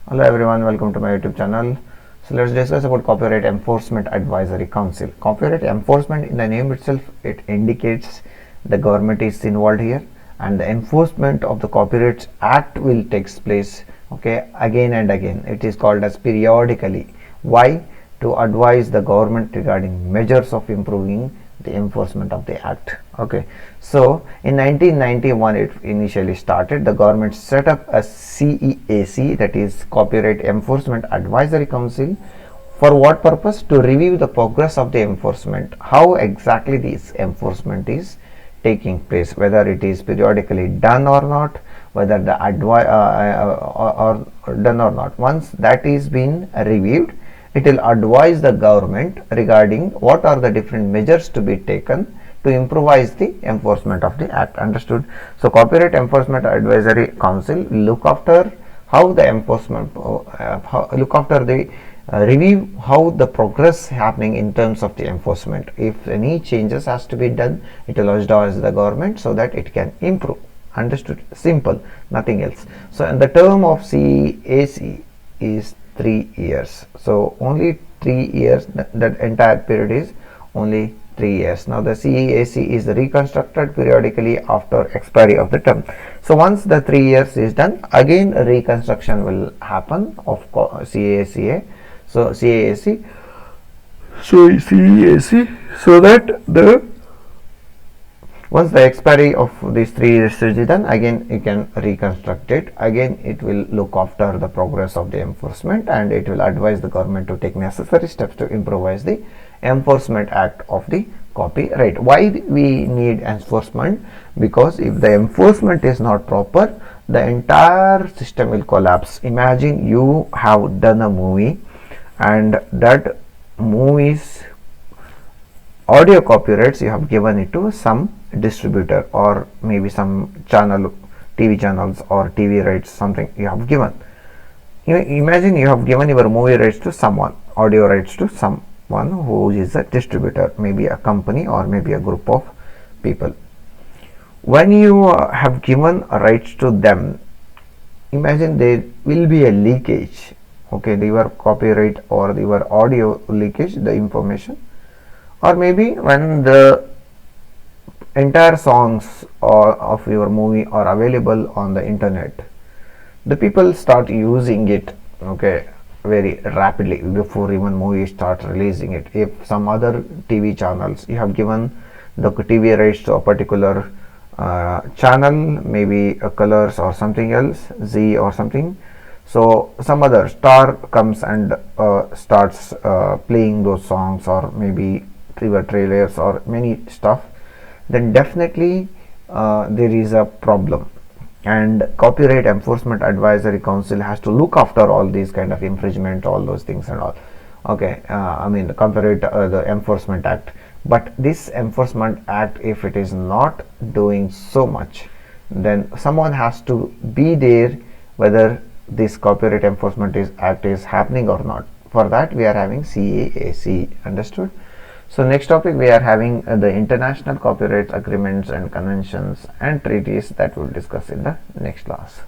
Hello everyone, welcome to my YouTube channel. So let's discuss about Copyright Enforcement Advisory Council. Copyright enforcement, in the name itself, it indicates the government is involved here, and the enforcement of the Copyright Act will take place, okay, again and again. It is called as periodically. Why? To advise the government regarding measures of improving the enforcement of the act. Okay, so in 1991 it initially started. The government set up a CEAC, that is Copyright Enforcement Advisory Council. For what purpose? To review the progress of the enforcement, how exactly this enforcement is taking place, whether it is periodically done or not, whether the or done or not. Once that is been reviewed, it will advise the government regarding what are the different measures to be taken to improvise the enforcement of the act. Understood? So Copyright Enforcement Advisory Council will look after how the enforcement look after the review how the progress happening in terms of the enforcement. If any changes has to be done, it will advise the government so that it can improve. Understood? Simple, nothing else. So and the term of CEAC is 3 years. So only 3 years, that entire period is only 3 years. Now the CEAC is reconstructed periodically after expiry of the term. So once the 3 years is done, again reconstruction will happen of CEAC. So CEAC, so that the once the expiry of these 3 years is done, again you can reconstruct it. Again it will look after the progress of the enforcement, and it will advise the government to take necessary steps to improvise the enforcement act of the copyright. Why we need enforcement? Because if the enforcement is not proper, the entire system will collapse. Imagine you have done a movie, and that movie's audio copyrights you have given it to some distributor, or maybe some channel, TV channels or TV rights, something you have given. You imagine you have given your movie rights to someone, audio rights to someone who is a distributor, maybe a company or maybe a group of people. When you have given rights to them, imagine there will be a leakage. Okay, your copyright or your audio leakage, the information, or maybe when the entire songs of your movie are available on the internet, the people start using it, okay, very rapidly before even movie starts releasing it. If some other TV channels, you have given the TV rights to a particular channel, maybe a Colors or something else, Z or something, so some other star comes and starts playing those songs, or maybe trailers or many stuff, then definitely there is a problem, and Copyright Enforcement Advisory Council has to look after all these kind of infringement, all those things and all. Okay, I mean the Copyright the Enforcement Act. But this Enforcement Act, if it is not doing so much, then someone has to be there whether this Copyright Enforcement Act is happening or not. For that we are having CEAC. Understood? So next topic we are having the international copyright agreements and conventions and treaties, that we will discuss in the next class.